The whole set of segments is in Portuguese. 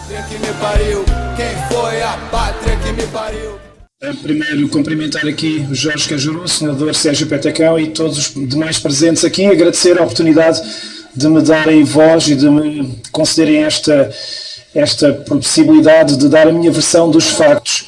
Pátria que me pariu, quem foi a pátria que me pariu? Primeiro, cumprimentar aqui o Jorge Cajuru, o senador Sérgio Petacão e todos os demais presentes aqui, agradecer a oportunidade de me darem voz e de me concederem esta possibilidade de dar a minha versão dos factos.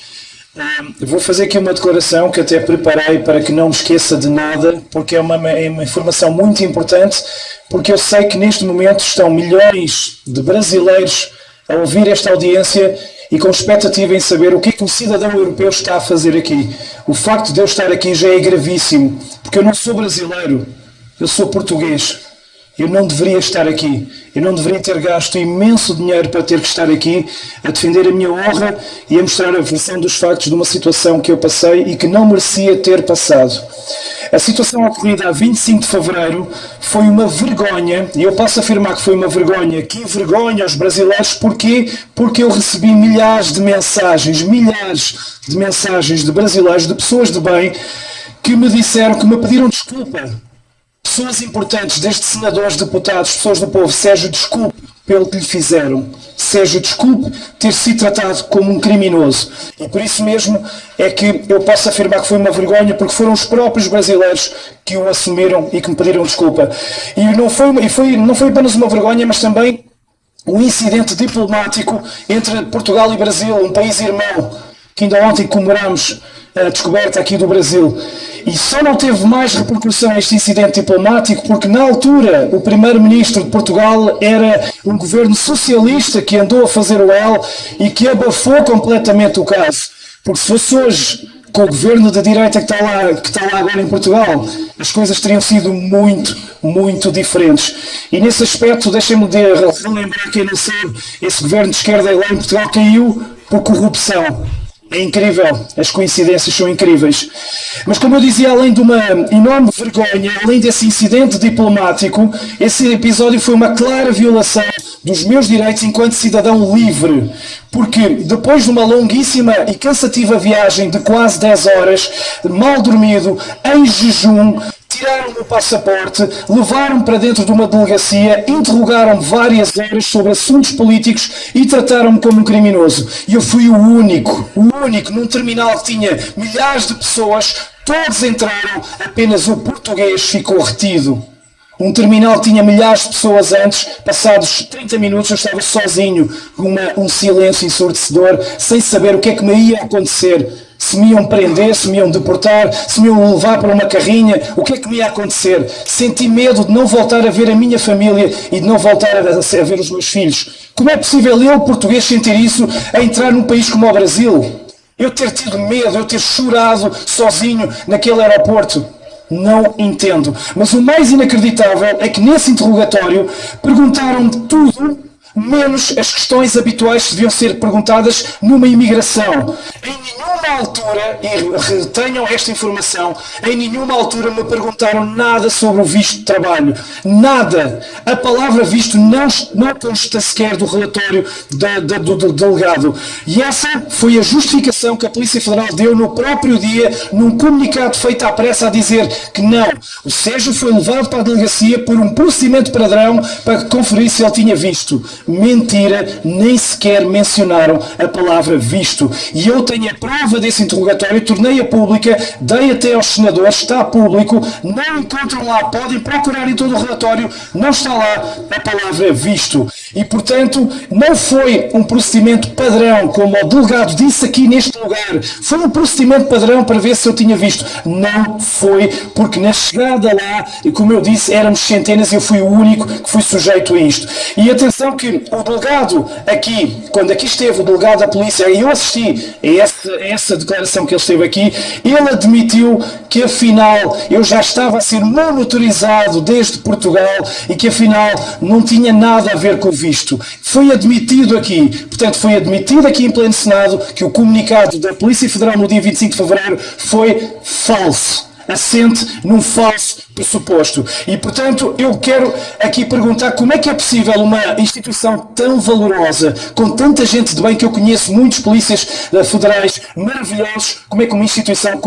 Vou fazer aqui uma declaração que até preparei para que não me esqueça de nada, porque é uma informação muito importante, porque eu sei que neste momento estão milhões de brasileiros a ouvir esta audiência e com expectativa em saber o que é que um cidadão europeu está a fazer aqui. O facto de eu estar aqui já é gravíssimo, porque eu não sou brasileiro, eu sou português. Eu não deveria estar aqui, eu não deveria ter gasto imenso dinheiro para ter que estar aqui a defender a minha honra e a mostrar a versão dos factos de uma situação que eu passei e que não merecia ter passado. A situação ocorrida a 25 de fevereiro foi uma vergonha, e eu posso afirmar que foi uma vergonha, que envergonha os brasileiros. Porquê? Porque eu recebi milhares de mensagens de brasileiros, de pessoas de bem, que me disseram, que me pediram desculpa. Pessoas importantes, desde senadores, deputados, pessoas do povo. Sérgio, desculpe pelo que lhe fizeram. Sérgio, desculpe ter sido tratado como um criminoso. E por isso mesmo é que eu posso afirmar que foi uma vergonha, porque foram os próprios brasileiros que o assumiram e que me pediram desculpa. E não foi apenas uma vergonha, mas também um incidente diplomático entre Portugal e Brasil, um país irmão, que ainda ontem comemoramos a descoberta aqui do Brasil. E só não teve mais repercussão este incidente diplomático porque na altura o primeiro-ministro de Portugal era um governo socialista que andou a fazer o L e que abafou completamente o caso. Porque se fosse hoje com o governo de direita que está lá agora em Portugal, as coisas teriam sido muito, muito diferentes. E nesse aspecto, deixem-me relembrar, quem não sabe, esse governo de esquerda lá em Portugal caiu por corrupção. É incrível, as coincidências são incríveis. Mas como eu dizia, além de uma enorme vergonha, além desse incidente diplomático, esse episódio foi uma clara violação dos meus direitos enquanto cidadão livre. Porque depois de uma longuíssima e cansativa viagem de quase 10 horas, mal dormido, em jejum, tiraram-me o passaporte, levaram-me para dentro de uma delegacia, interrogaram-me várias horas sobre assuntos políticos e trataram-me como um criminoso. E eu fui o único, num terminal que tinha milhares de pessoas, todos entraram, apenas o português ficou retido. Um terminal que tinha milhares de pessoas antes, passados 30 minutos eu estava sozinho, com um silêncio ensurdecedor, sem saber o que é que me ia acontecer. Se me iam prender, se me iam deportar, se me iam levar para uma carrinha, o que é que me ia acontecer? Senti medo de não voltar a ver a minha família e de não voltar a ver os meus filhos. Como é possível eu, português, sentir isso a entrar num país como o Brasil? Eu ter tido medo, eu ter chorado sozinho naquele aeroporto? Não entendo. Mas o mais inacreditável é que nesse interrogatório perguntaram-me tudo, menos as questões habituais que deviam ser perguntadas numa imigração. Em nenhuma altura, e retenham esta informação, em nenhuma altura me perguntaram nada sobre o visto de trabalho. Nada. A palavra visto não consta sequer do relatório do delegado. E essa foi a justificação que a Polícia Federal deu no próprio dia, num comunicado feito à pressa, a dizer que não. O Sérgio foi levado para a delegacia por um procedimento padrão para conferir se ele tinha visto. Mentira, nem sequer mencionaram a palavra visto. E eu tenho a prova desse interrogatório, tornei-a pública, dei até aos senadores, está público, não encontram lá, podem procurar em todo o relatório, não está lá a palavra visto. E, portanto, não foi um procedimento padrão, como o delegado disse aqui neste lugar, foi um procedimento padrão para ver se eu tinha visto. Não foi, porque na chegada lá, como eu disse, éramos centenas e eu fui o único que fui sujeito a isto. E atenção que o delegado aqui, quando aqui esteve o delegado da polícia, e eu assisti a essa declaração que ele esteve aqui, ele admitiu que afinal eu já estava a ser monitorizado desde Portugal e que afinal não tinha nada a ver com o visto. Foi admitido aqui, portanto foi admitido aqui em pleno Senado que o comunicado da Polícia Federal no dia 25 de fevereiro foi falso. Assente num falso pressuposto. E, portanto, eu quero aqui perguntar como é que é possível uma instituição tão valorosa, com tanta gente de bem, que eu conheço muitos polícias federais maravilhosos, como é que uma instituição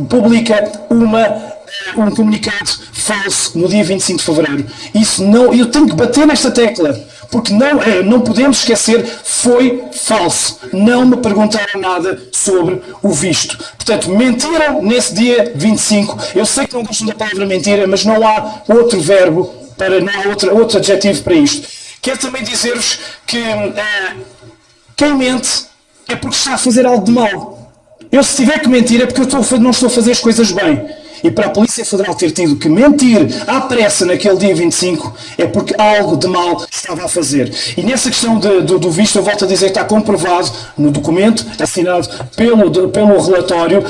publica uma um comunicado falso no dia 25 de fevereiro. Isso não, eu tenho que bater nesta tecla, porque não podemos esquecer, foi falso. Não me perguntaram nada sobre o visto. Portanto, mentiram nesse dia 25. Eu sei que não gostam da palavra mentira, mas não há outro verbo, não há outro adjetivo para isto. Quero também dizer-vos que quem mente é porque está a fazer algo de mal. Eu, se tiver que mentir, é porque eu não estou a fazer as coisas bem. E para a Polícia Federal ter tido que mentir à pressa naquele dia 25, é porque algo de mal estava a fazer. E nessa questão do visto, eu volto a dizer que está comprovado no documento, assinado pelo relatório,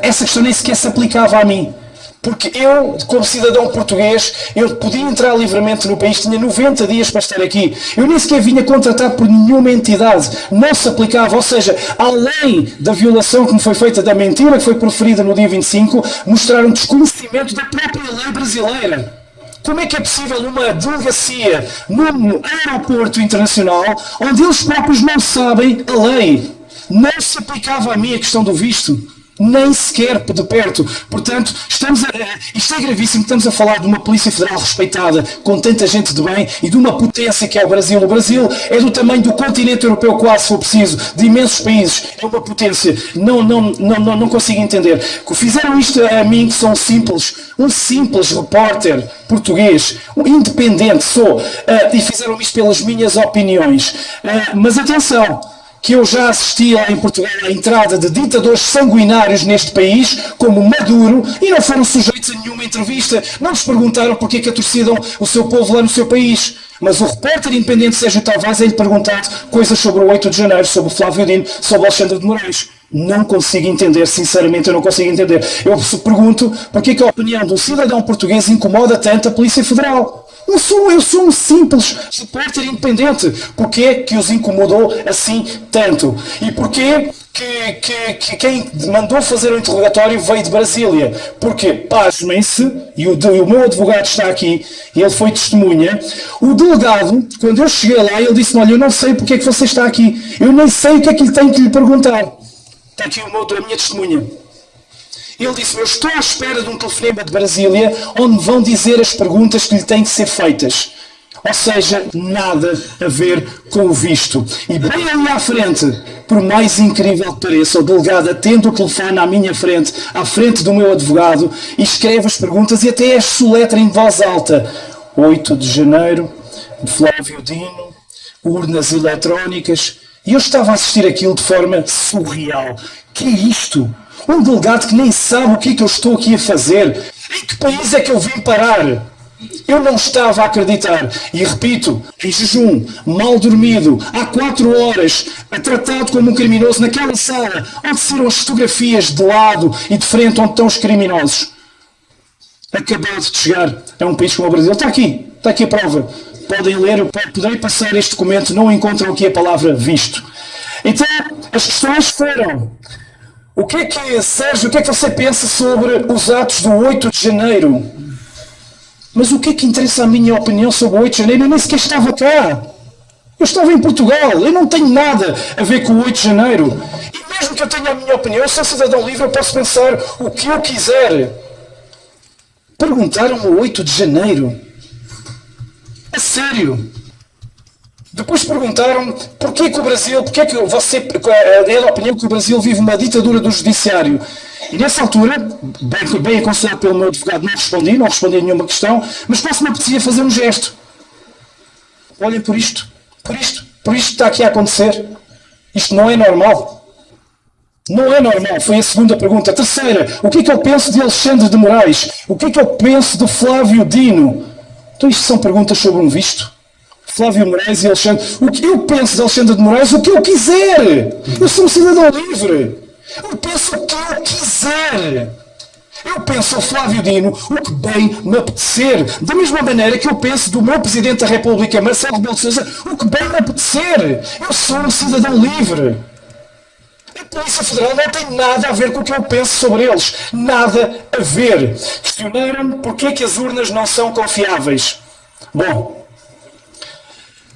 essa questão nem sequer se aplicava a mim. Porque eu, como cidadão português, eu podia entrar livremente no país, tinha 90 dias para estar aqui. Eu nem sequer vinha contratado por nenhuma entidade. Não se aplicava, ou seja, além da violação que me foi feita, da mentira que foi proferida no dia 25, mostraram desconhecimento da própria lei brasileira. Como é que é possível uma delegacia num aeroporto internacional onde eles próprios não sabem a lei? Não se aplicava a mim a questão do visto. Nem sequer de perto. Portanto, isto é gravíssimo. Estamos a falar de uma Polícia Federal respeitada, com tanta gente de bem, e de uma potência que é o Brasil. O Brasil é do tamanho do continente europeu, quase, se for preciso, de imensos países. É uma potência. Não consigo entender. Que fizeram isto a mim, que sou um simples repórter português, independente sou, e fizeram isto pelas minhas opiniões. Mas atenção, que eu já assisti lá em Portugal à entrada de ditadores sanguinários neste país, como Maduro, e não foram sujeitos a nenhuma entrevista. Não nos perguntaram porque é que atorcidam o seu povo lá no seu país. Mas o repórter independente Sérgio Tavares é-lhe perguntado coisas sobre o 8 de janeiro, sobre o Flávio Dino, sobre o Alexandre de Moraes. Não consigo entender, sinceramente eu não consigo entender. Eu pergunto porque é que a opinião de um cidadão português incomoda tanto a Polícia Federal. Eu sou um simples repórter independente. Porquê que os incomodou assim tanto? E porquê que quem mandou fazer o interrogatório veio de Brasília? Porque, pasmem-se, e o meu advogado está aqui, e ele foi testemunha, o delegado, quando eu cheguei lá, ele disse-me, olha, eu não sei porque é que você está aqui. Eu nem sei o que é que lhe tenho que lhe perguntar. Está aqui a minha testemunha. Ele disse, eu estou à espera de um telefonema de Brasília onde me vão dizer as perguntas que lhe têm de ser feitas. Ou seja, nada a ver com o visto. E bem ali à frente, por mais incrível que pareça, o delegado atende o telefone à minha frente, à frente do meu advogado, e escreve as perguntas e até as soletra em voz alta. 8 de janeiro, de Flávio Dino, urnas eletrónicas. E eu estava a assistir aquilo de forma surreal. Que é isto? Um delegado que nem sabe o que é que eu estou aqui a fazer. Em que país é que eu vim parar? Eu não estava a acreditar. E repito, em jejum, mal dormido, há 4 horas, tratado como um criminoso naquela sala, onde saíram as fotografias de lado e de frente onde estão os criminosos. Acabado de chegar a um país como o Brasil. Está aqui a prova. Podem ler, poderei passar este documento, não encontram aqui a palavra visto. Então, as questões foram... Sérgio, o que é que você pensa sobre os atos do 8 de janeiro? Mas o que é que interessa a minha opinião sobre o 8 de janeiro? Eu nem sequer estava cá. Eu estava em Portugal. Eu não tenho nada a ver com o 8 de janeiro. E mesmo que eu tenha a minha opinião, eu sou cidadão livre, eu posso pensar o que eu quiser. Perguntaram-me o 8 de janeiro. A sério. Depois perguntaram porquê que o Brasil, porquê que você é da opinião que o Brasil vive uma ditadura do judiciário. E nessa altura, bem aconselhado pelo meu advogado, não respondi a nenhuma questão, mas quase me apetecia fazer um gesto. Olhem por isto que está aqui a acontecer. Isto não é normal. Não é normal, foi a segunda pergunta. A terceira, o que é que eu penso de Alexandre de Moraes? O que é que eu penso de Flávio Dino? Então isto são perguntas sobre um visto. Flávio Moraes e Alexandre. O que eu penso de Alexandre de Moraes? O que eu quiser. Eu sou um cidadão livre. Eu penso o que eu quiser. Eu penso ao Flávio Dino o que bem me apetecer. Da mesma maneira que eu penso do meu Presidente da República, Marcelo Rebelo de Sousa, o que bem me apetecer. Eu sou um cidadão livre. A Polícia Federal não tem nada a ver com o que eu penso sobre eles. Nada a ver. Questionaram-me porque é que as urnas não são confiáveis. Bom...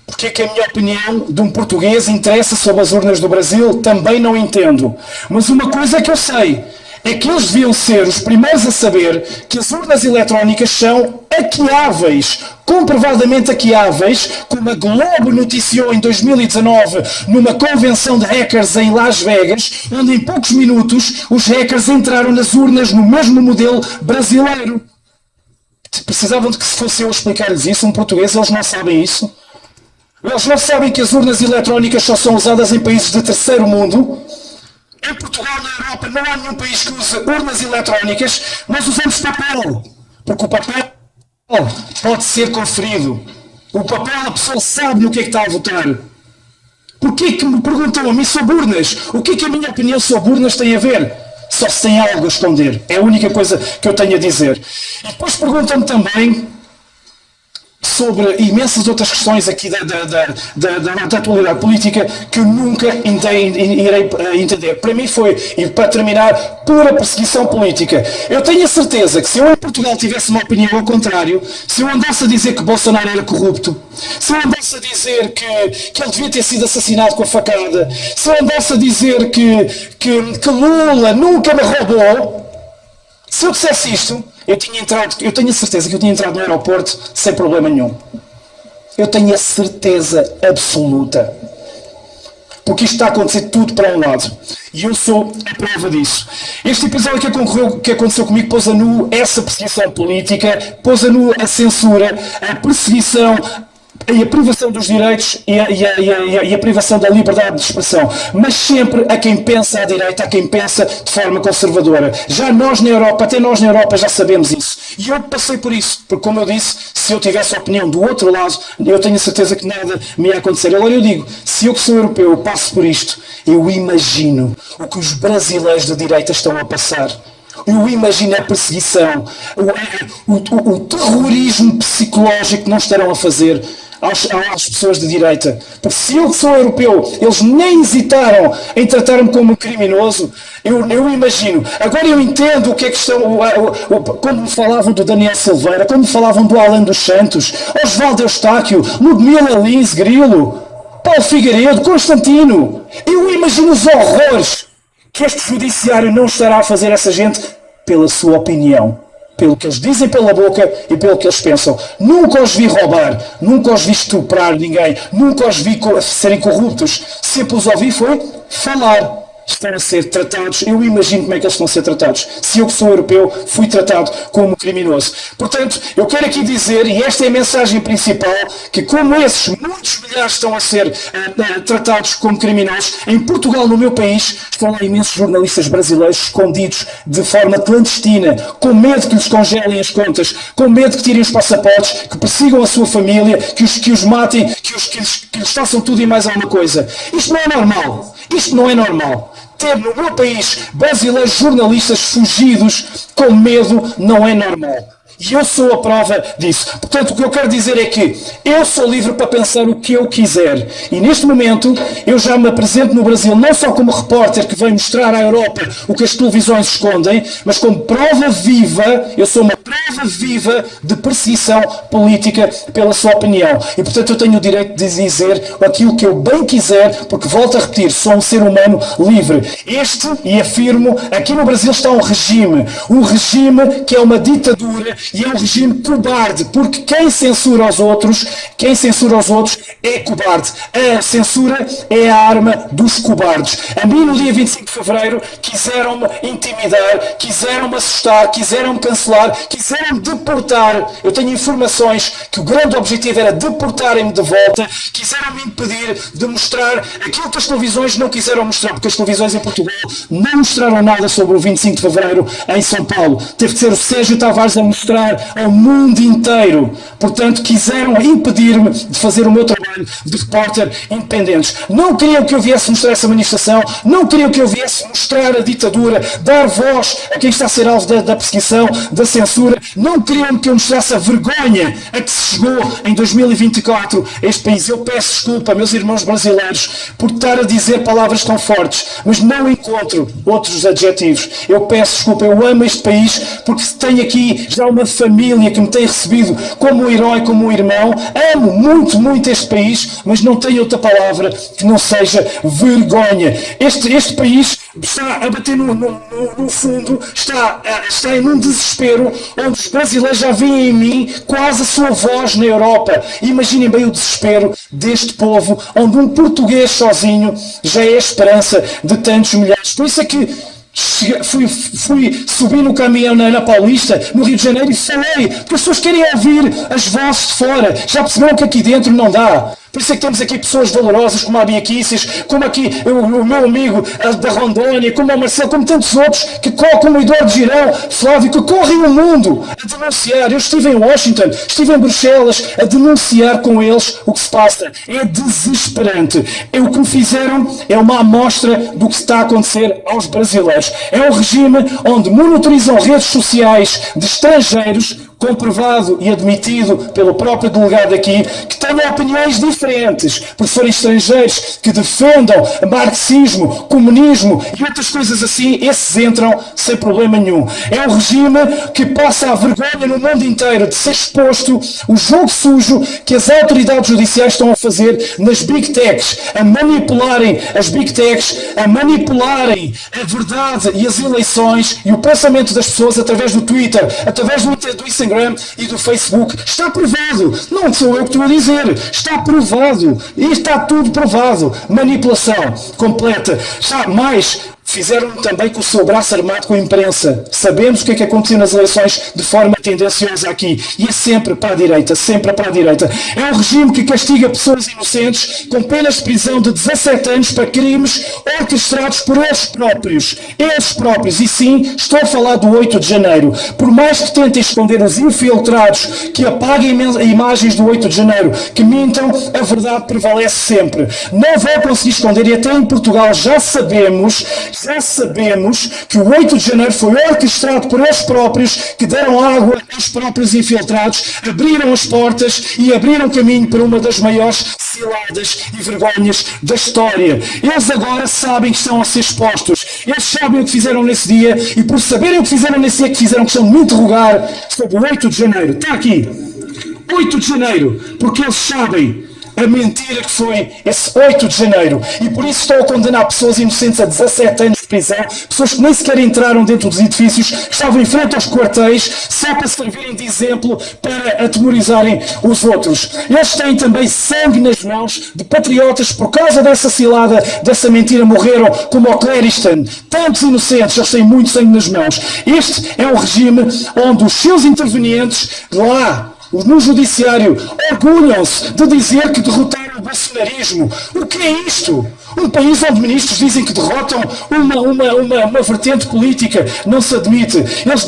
Porque é que a minha opinião de um português interessa sobre as urnas do Brasil? Também não entendo. Mas uma coisa é que eu sei, é que eles deviam ser os primeiros a saber que as urnas eletrónicas são hackeáveis, comprovadamente hackeáveis, como a Globo noticiou em 2019 numa convenção de hackers em Las Vegas, onde em poucos minutos os hackers entraram nas urnas no mesmo modelo brasileiro. Precisavam de que se fosse eu explicar-lhes isso, um português, eles não sabem isso. Eles não sabem que as urnas eletrónicas só são usadas em países de terceiro mundo. Em Portugal, na Europa, não há nenhum país que use urnas eletrónicas. Nós usamos papel, porque o papel pode ser conferido. O papel, a pessoa sabe no que é que está a votar. Porquê que me perguntam a mim sobre urnas? O que é que a minha opinião sobre urnas tem a ver? Só se tem algo a esconder. É a única coisa que eu tenho a dizer. E depois perguntam-me também sobre imensas outras questões aqui da atualidade política que eu nunca irei entender. Para mim foi, e para terminar, pura perseguição política. Eu tenho a certeza que se eu em Portugal tivesse uma opinião ao contrário, se eu andasse a dizer que Bolsonaro era corrupto, se eu andasse a dizer que ele devia ter sido assassinado com a facada, se eu andasse a dizer que Lula nunca me roubou, se eu dissesse isto, eu tenho a certeza que eu tinha entrado no aeroporto sem problema nenhum. Eu tenho a certeza absoluta. Porque isto está a acontecer tudo para um lado. E eu sou a prova disso. Este episódio que aconteceu comigo pôs a nu essa perseguição política, pôs a nu a censura, a perseguição e a privação dos direitos e a privação da liberdade de expressão, mas sempre a quem pensa à direita, a quem pensa de forma conservadora. Já nós na Europa, até nós na Europa já sabemos isso. E eu passei por isso, porque como eu disse, se eu tivesse a opinião do outro lado, eu tenho a certeza que nada me ia acontecer. Agora eu digo, se eu que sou europeu eu passo por isto, eu imagino o que os brasileiros da direita estão a passar. Eu imagino a perseguição, o terrorismo psicológico que não estarão a fazer às pessoas de direita. Porque se eu que sou europeu, eles nem hesitaram em tratar-me como um criminoso, eu imagino. Agora eu entendo o que é que estão, quando me falavam do Daniel Silveira, quando me falavam do Alan dos Santos, Osvaldo Eustáquio, Ludmila Lins, Grilo, Paulo Figueiredo, Constantino. Eu imagino os horrores que este judiciário não estará a fazer essa gente pela sua opinião, pelo que eles dizem pela boca e pelo que eles pensam. Nunca os vi roubar, nunca os vi estuprar ninguém, nunca os vi serem corruptos. Sempre os ouvi foi falar. Estão a ser tratados, eu imagino como é que eles estão a ser tratados. Se eu que sou europeu fui tratado como criminoso. Portanto, eu quero aqui dizer, e esta é a mensagem principal, que como esses muitos milhares estão a ser tratados como criminosos, em Portugal, no meu país, estão lá imensos jornalistas brasileiros escondidos de forma clandestina, com medo que lhes congelem as contas, com medo que tirem os passaportes, que persigam a sua família, que os matem, que lhes façam tudo e mais alguma coisa. Isto não é normal. Isto não é normal. Ter no meu país brasileiros jornalistas fugidos com medo não é normal. E eu sou a prova disso. Portanto, o que eu quero dizer é que eu sou livre para pensar o que eu quiser. E neste momento, eu já me apresento no Brasil não só como repórter que vem mostrar à Europa o que as televisões escondem, mas como prova viva, eu sou uma prova viva de perseguição política pela sua opinião. E, portanto, eu tenho o direito de dizer aquilo que eu bem quiser, porque, volto a repetir, sou um ser humano livre. E afirmo, aqui no Brasil está um regime que é uma ditadura, e é um regime cobarde, porque quem censura os outros é cobarde. A censura é a arma dos cobardes. A mim, no dia 25 de fevereiro, quiseram-me intimidar, quiseram-me assustar, quiseram-me cancelar, quiseram-me deportar. Eu tenho informações que o grande objetivo era deportarem-me de volta, quiseram-me impedir de mostrar aquilo que as televisões não quiseram mostrar, porque as televisões em Portugal não mostraram nada sobre o 25 de fevereiro em São Paulo. Teve que ser o Sérgio Tavares a mostrar ao mundo inteiro. Portanto, quiseram impedir-me de fazer o meu trabalho de repórter independente. Não queriam que eu viesse mostrar essa manifestação, não queriam que eu viesse mostrar a ditadura, dar voz a quem está a ser alvo da perseguição, da censura, não queriam que eu mostrasse a vergonha a que se chegou em 2024 a este país. Eu peço desculpa, meus irmãos brasileiros, por estar a dizer palavras tão fortes, mas não encontro outros adjetivos. Eu peço desculpa, eu amo este país porque tenho aqui já uma família que me tem recebido como um herói, como um irmão. Amo muito, muito este país, mas não tenho outra palavra que não seja vergonha. Este país está a bater no fundo, está em um desespero onde os brasileiros já veem em mim quase a sua voz na Europa. Imaginem bem o desespero deste povo, onde um português sozinho já é a esperança de tantos milhares. Por isso é que fui subir no caminhão na Paulista, no Rio de Janeiro, e falei, porque as pessoas querem ouvir as vozes de fora, já perceberam que aqui dentro não dá. Por isso é que temos aqui pessoas valorosas como a Biaquices, como aqui o meu amigo da Rondônia, como o Marcelo, como tantos outros, como o Eduardo Girão, Flávio, que correm o mundo a denunciar. Eu estive em Washington, estive em Bruxelas, a denunciar com eles o que se passa. É desesperante. O que me fizeram é uma amostra do que está a acontecer aos brasileiros. É um regime onde monitorizam redes sociais de estrangeiros, comprovado e admitido pelo próprio delegado aqui, que tenham opiniões diferentes, porque forem estrangeiros que defendam marxismo, comunismo e outras coisas assim, esses entram sem problema nenhum. É um regime que passa a vergonha no mundo inteiro de ser exposto o jogo sujo que as autoridades judiciais estão a fazer nas Big Techs, a manipularem as Big Techs, a manipularem a verdade e as eleições e o pensamento das pessoas através do Twitter, através do Instagram e do Facebook. Está provado. Não sou eu que estou a dizer. Está provado. E está tudo provado. Manipulação completa. Já mais, fizeram também com o seu braço armado com a imprensa. Sabemos o que é que aconteceu nas eleições de forma tendenciosa aqui. E é sempre para a direita, sempre para a direita. É um regime que castiga pessoas inocentes com penas de prisão de 17 anos para crimes orquestrados por eles próprios. Eles próprios. E sim, estou a falar do 8 de janeiro. Por mais que tentem esconder os infiltrados, que apaguem imagens do 8 de janeiro, que mintam, a verdade prevalece sempre. Não vão conseguir esconder, e até em Portugal já sabemos que o 8 de janeiro foi orquestrado por eles próprios, que deram água aos próprios infiltrados, abriram as portas e abriram caminho para uma das maiores ciladas e vergonhas da história. Eles agora sabem que estão a ser expostos. Eles sabem o que fizeram nesse dia, e por saberem o que fizeram nesse dia, que fizeram questão de me interrogar sobre o 8 de janeiro. Está aqui. 8 de janeiro. Porque eles sabem a mentira que foi esse 8 de janeiro. E por isso estou a condenar pessoas inocentes a 17 anos de prisão, pessoas que nem sequer entraram dentro dos edifícios, que estavam em frente aos quartéis, só para servirem de exemplo para atemorizarem os outros. Eles têm também sangue nas mãos de patriotas. Por causa dessa cilada, dessa mentira, morreram, como o Clériston. Tantos inocentes, eles têm muito sangue nas mãos. Este é um regime onde os seus intervenientes lá no judiciário orgulham-se de dizer que derrotaram o bolsonarismo. O que é isto? Um país onde ministros dizem que derrotam uma vertente política. Não se admite. Eles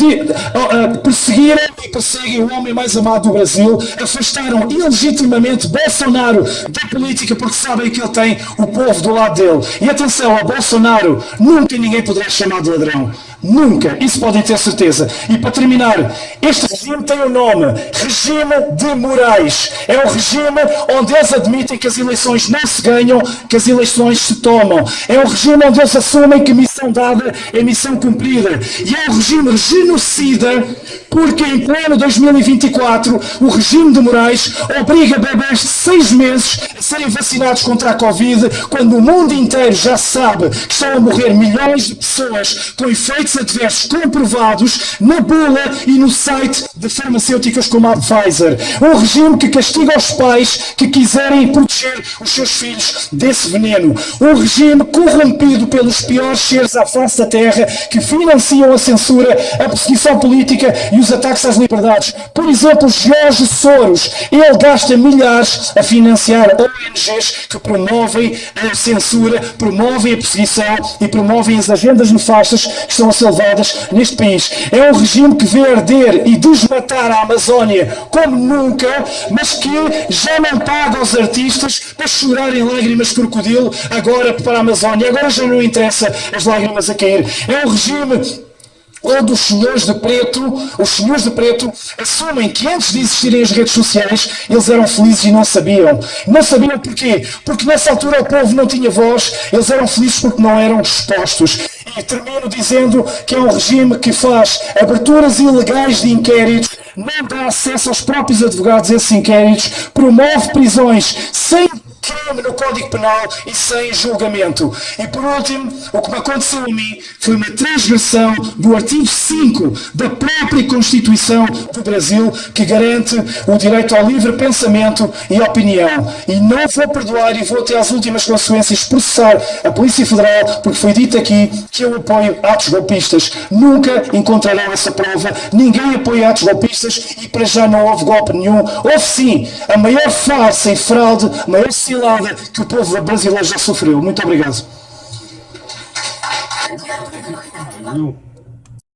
perseguiram e perseguem o homem mais amado do Brasil, afastaram ilegitimamente Bolsonaro da política porque sabem que ele tem o povo do lado dele. E atenção, a Bolsonaro nunca ninguém poderá chamar de ladrão. Nunca. Isso podem ter certeza. E para terminar, este regime tem o nome Regime de Moraes. É um regime onde eles admitem que as eleições não se ganham, que as eleições se tomam. É um regime onde eles assumem que missão dada é missão cumprida. E é um regime genocida porque em pleno 2024 o regime de Moraes obriga bebés de 6 meses a serem vacinados contra a Covid, quando o mundo inteiro já sabe que estão a morrer milhões de pessoas com efeitos adversos comprovados na bula e no site de farmacêuticas como a Pfizer. Um regime que castiga os pais que quiserem proteger os seus filhos desse veneno. Um regime corrompido pelos piores seres à face da terra, que financiam a censura, a perseguição política e os ataques às liberdades. Por exemplo, Jorge Soros. Ele gasta milhares a financiar ONGs que promovem a censura, promovem a perseguição e promovem as agendas nefastas que estão a ser levadas neste país. É um regime que vê arder e desmatar a Amazónia como nunca, mas que já não paga aos artistas para chorarem lágrimas de crocodilo agora para a Amazónia. Agora já não interessa as lágrimas a cair. É um regime onde os senhores de preto assumem que antes de existirem as redes sociais, eles eram felizes e não sabiam. Não sabiam porquê? Porque nessa altura o povo não tinha voz, eles eram felizes porque não eram expostos. E termino dizendo que é um regime que faz aberturas ilegais de inquéritos, não dá acesso aos próprios advogados a esses inquéritos, promove prisões sem crime no Código Penal e sem julgamento. E por último, o que me aconteceu a mim foi uma transgressão do artigo 5 da própria Constituição do Brasil, que garante o direito ao livre pensamento e opinião. E não vou perdoar e vou até às últimas consequências processar a Polícia Federal, porque foi dito aqui que eu apoio atos golpistas. Nunca encontrarão essa prova. Ninguém apoia atos golpistas e para já não houve golpe nenhum. Houve sim a maior farsa e fraude, a maior cilada que o povo brasileiro já sofreu. Muito obrigado.